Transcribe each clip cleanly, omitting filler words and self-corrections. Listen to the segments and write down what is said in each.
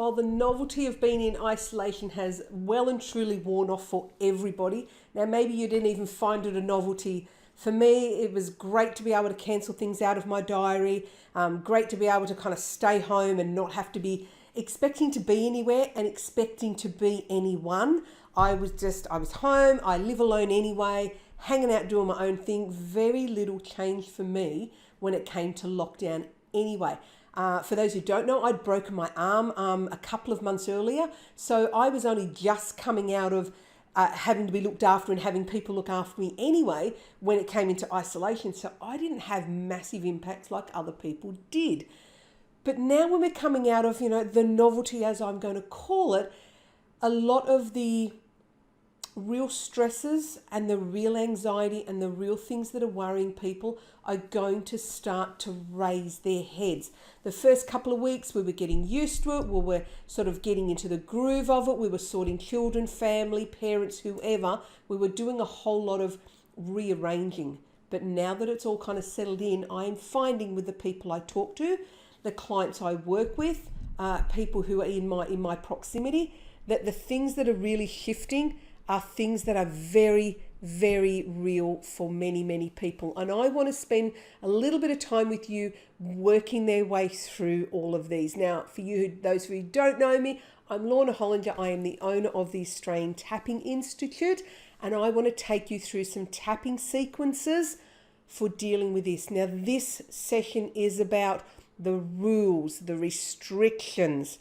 While the novelty of being in isolation has well and truly worn off for everybody, now maybe you didn't even find it a novelty. For me, it was great to be able to cancel things out of my diary, great to be able to kind of stay home and not have to be expecting to be anywhere and expecting to be anyone. I was home, I live alone anyway, hanging out doing my own thing. Very little change for me when it came to lockdown anyway. For those who don't know, I'd broken my arm a couple of months earlier. So I was only just coming out of having to be looked after and having people look after me anyway when it came into isolation. So I didn't have massive impacts like other people did. But now when we're coming out of, the novelty, as I'm going to call it, a lot of the real stresses and the real anxiety and the real things that are worrying people are going to start to raise their heads. The first couple of weeks we were getting used to it, we were sort of getting into the groove of it, we were sorting children, family, parents, whoever. We were doing a whole lot of rearranging. But now that it's all kind of settled in, I am finding with the people I talk to, the clients I work with, people who are in my proximity, that the things that are really shifting are things that are very, very real for many, many people. And I want to spend a little bit of time with you working their way through all of these. Now, for you, those of you who don't know me, I'm Lorna Hollinger. I am the owner of the Australian Tapping Institute, and I want to take you through some tapping sequences for dealing with this. Now, this session is about the rules, the restrictions.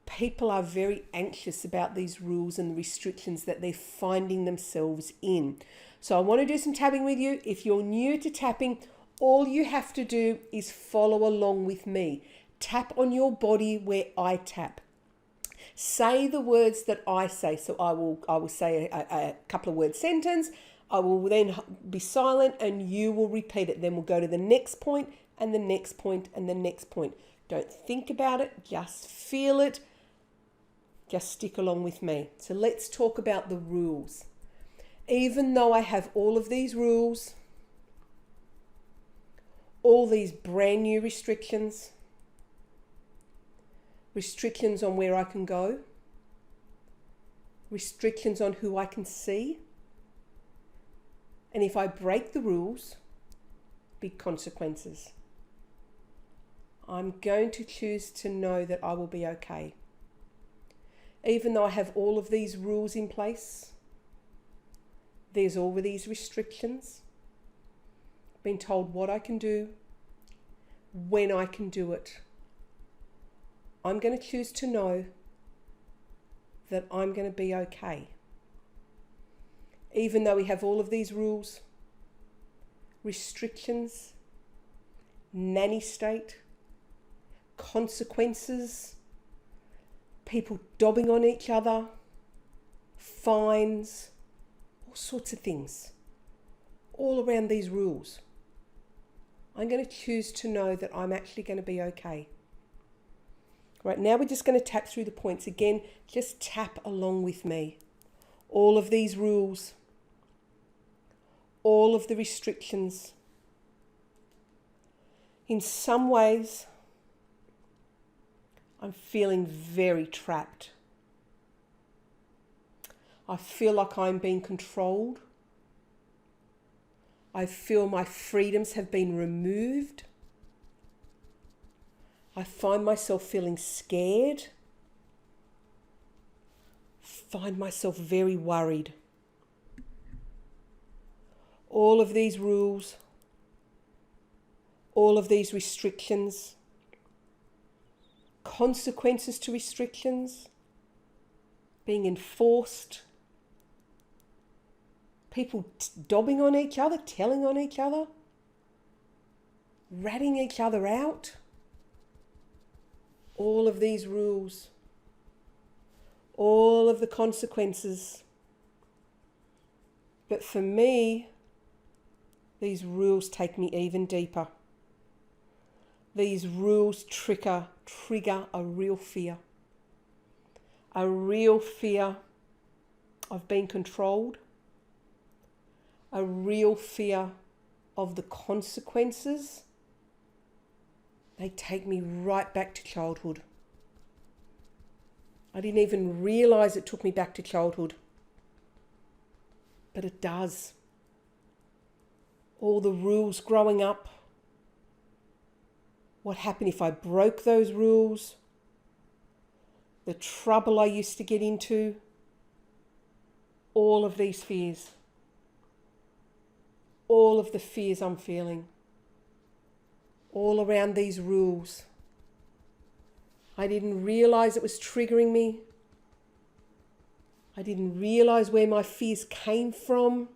People are very anxious about these rules and the restrictions that they're finding themselves in. So I want to do some tapping with you. If you're new to tapping, all you have to do is follow along with me. Tap on your body where I tap. Say the words that I say. So I will say a couple of word sentence. I will then be silent and you will repeat it. Then we'll go to the next point and the next point and the next point. Don't think about it, just feel it. Just stick along with me. So let's talk about the rules. Even though I have all of these rules, all these brand new restrictions on where I can go, restrictions on who I can see, and if I break the rules, big consequences. I'm going to choose to know that I will be okay. Even though I have all of these rules in place, there's all of these restrictions, been told what I can do, when I can do it. I'm going to choose to know that I'm going to be okay. Even though we have all of these rules, restrictions, nanny state, consequences, people dobbing on each other, fines, all sorts of things, all around these rules. I'm going to choose to know that I'm actually going to be okay. Right, now we're just going to tap through the points. Again, just tap along with me. All of these rules, all of the restrictions. In some ways, I'm feeling very trapped. I feel like I'm being controlled. I feel my freedoms have been removed. I find myself feeling scared. Find myself very worried. All of these rules, all of these restrictions, consequences to restrictions, being enforced, people dobbing on each other, telling on each other, ratting each other out. All of these rules, all of the consequences. But for me, these rules take me even deeper. These rules trigger a real fear. A real fear of being controlled. A real fear of the consequences. They take me right back to childhood. I didn't even realize it took me back to childhood. But it does. All the rules growing up. What happened if I broke those rules? The trouble I used to get into. All of these fears. All of the fears I'm feeling. All around these rules. I didn't realize it was triggering me. I didn't realize where my fears came from.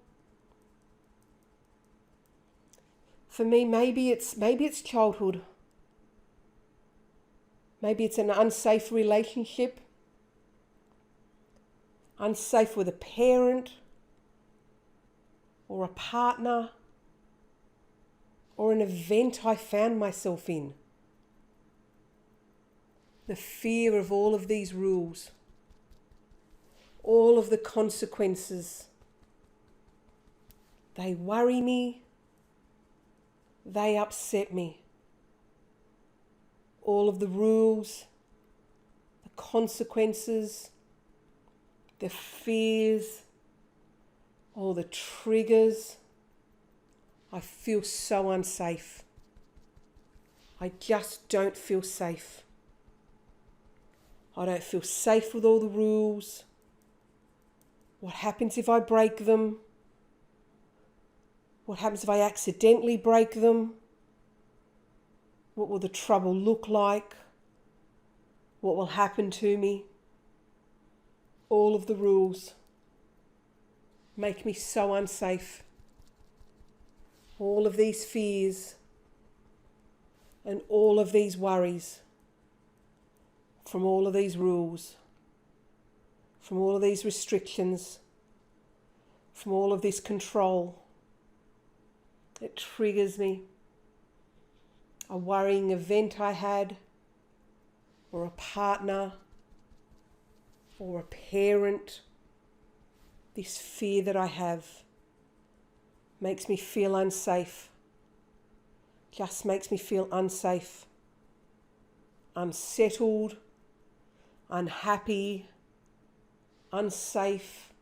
For me, maybe it's childhood. Maybe it's an unsafe relationship. Unsafe with a parent or a partner or an event I found myself in. The fear of all of these rules, all of the consequences. They worry me. They upset me. All of the rules, the consequences, the fears, all the triggers. I feel so unsafe. I just don't feel safe. I don't feel safe with all the rules. What happens if I break them? What happens if I accidentally break them? What will the trouble look like? What will happen to me? All of the rules make me so unsafe. All of these fears and all of these worries from all of these rules, from all of these restrictions, from all of this control. It triggers me. A worrying event I had, or a partner, or a parent. This fear that I have makes me feel unsafe. Just makes me feel unsafe, unsettled, unhappy, unsafe,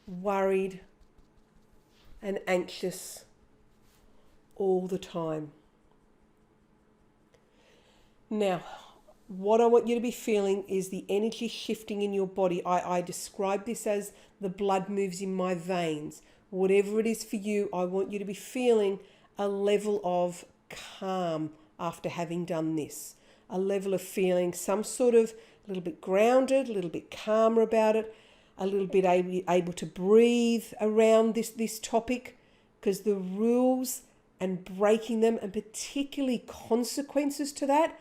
worried, and anxious all the time. Now, what I want you to be feeling is the energy shifting in your body. I describe this as the blood moves in my veins. Whatever it is for you, I want you to be feeling a level of calm after having done this. A level of feeling some sort of a little bit grounded, a little bit calmer about it, a little bit able to breathe around this topic, because the rules and breaking them, and particularly consequences to that,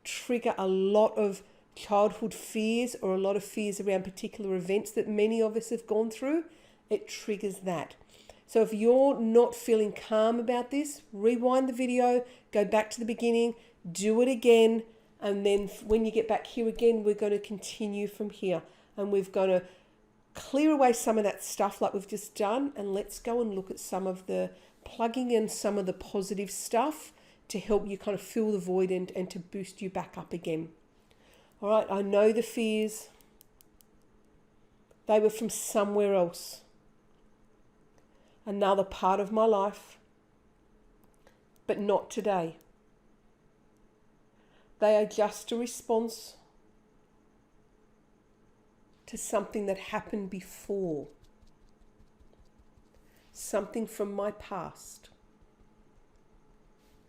trigger a lot of childhood fears, or a lot of fears around particular events that many of us have gone through. It triggers that. So if you're not feeling calm about this, rewind the video, go back to the beginning, do it again, and then when you get back here again, we're going to continue from here, and we're going to clear away some of that stuff like we've just done, and let's go and look at some of the plugging in some of the positive stuff to help you kind of fill the void and to boost you back up again. All right, I know the fears. They were from somewhere else. Another part of my life, but not today. They are just a response to something that happened before. Something from my past.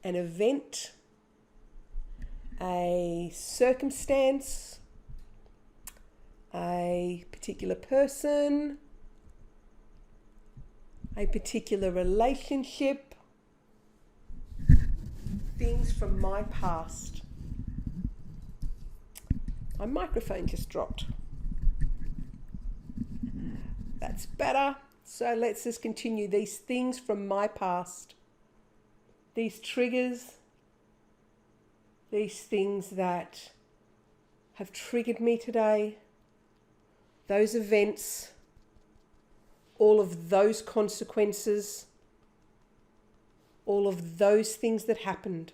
An event, a circumstance, a particular person, a particular relationship, things from my past. My microphone just dropped. That's better. So let's just continue. These things from my past. These triggers, these things that have triggered me today, those events, all of those consequences, all of those things that happened,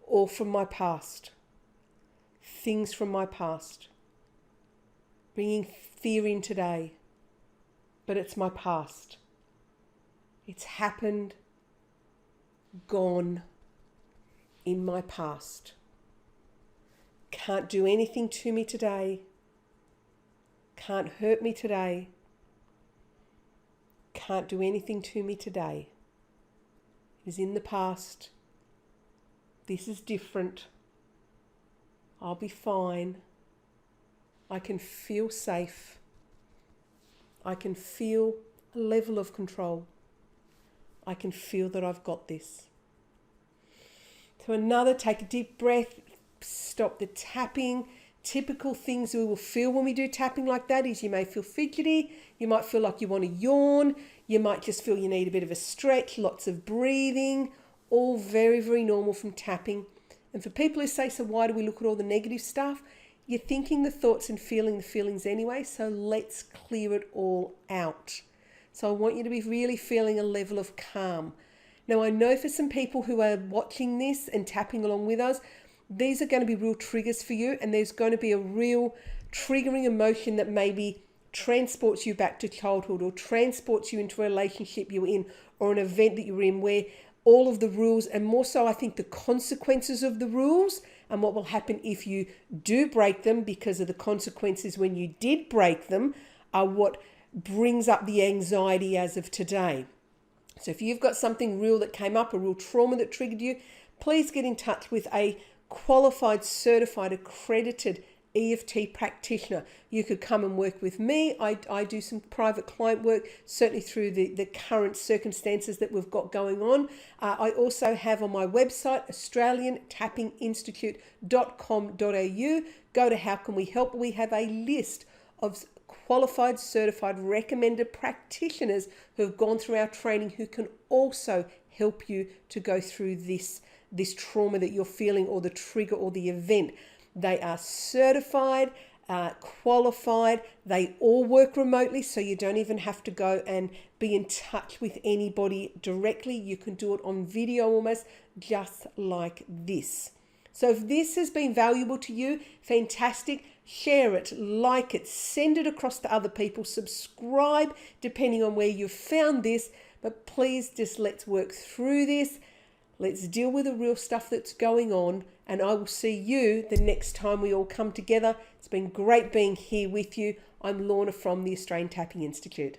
all from my past. things from my past, bringing fear in today, but it's my past. It's happened, gone, in my past. Can't do anything to me today. Can't hurt me today. Can't do anything to me today. It is in the past. This is different. I'll be fine. I can feel safe. I can feel a level of control. I can feel that I've got this. So take a deep breath, stop the tapping. Typical things we will feel when we do tapping like that is you may feel fidgety, you might feel like you want to yawn, you might just feel you need a bit of a stretch, lots of breathing, all very, very normal from tapping. And for people who say, so why do we look at all the negative stuff? You're thinking the thoughts and feeling the feelings anyway, so let's clear it all out. So I want you to be really feeling a level of calm. Now I know for some people who are watching this and tapping along with us, these are going to be real triggers for you, and there's going to be a real triggering emotion that maybe transports you back to childhood or transports you into a relationship you were in or an event that you were in where all of the rules, and more so I think the consequences of the rules and what will happen if you do break them because of the consequences when you did break them are what brings up the anxiety as of today. So if you've got something real that came up, a real trauma that triggered you, please get in touch with a qualified, certified, accredited EFT practitioner. You could come and work with me. I do some private client work, certainly through the current circumstances that we've got going on. I also have on my website, australiantappinginstitute.com.au. Go to How Can We Help? We have a list of qualified, certified, recommended practitioners who have gone through our training who can also help you to go through this trauma that you're feeling or the trigger or the event. They are certified, qualified. They all work remotely, so you don't even have to go and be in touch with anybody directly. You can do it on video almost, just like this. So if this has been valuable to you, fantastic. Share it, like it, send it across to other people, subscribe depending on where you've found this. But please just let's work through this. Let's deal with the real stuff that's going on, and I will see you the next time we all come together. It's been great being here with you. I'm Lorna from the Australian Tapping Institute.